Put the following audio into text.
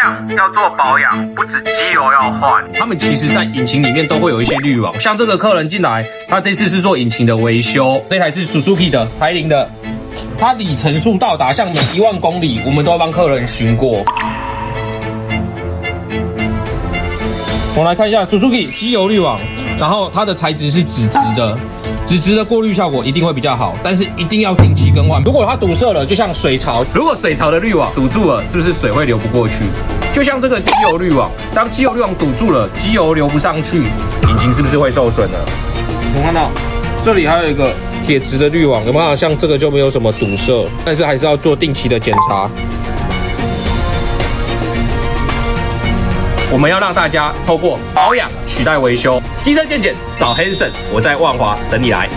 辆要做保养，不止机油要换，他们其实在引擎里面都会有一些滤网。像这个客人进来，他这次是做引擎的维修，这台是 Suzuki 的台铃的，它里程数到达像每1万公里，我们都要帮客人巡过。我们来看一下 Suzuki 机油滤网，然后它的材质是纸质的。纸质的过滤效果一定会比较好，但是一定要定期更换。如果它堵塞了，就像水槽，如果水槽的滤网堵住了，是不是水会流不过去？就像这个机油滤网，当机油滤网堵住了，机油流不上去，引擎是不是会受损呢？有看到这里还有一个铁质的滤网，有没有？像这个就没有什么堵塞，但是还是要做定期的检查。我们要让大家透过保养取代维修，机车健检找 Hanson， 我在万华等你来。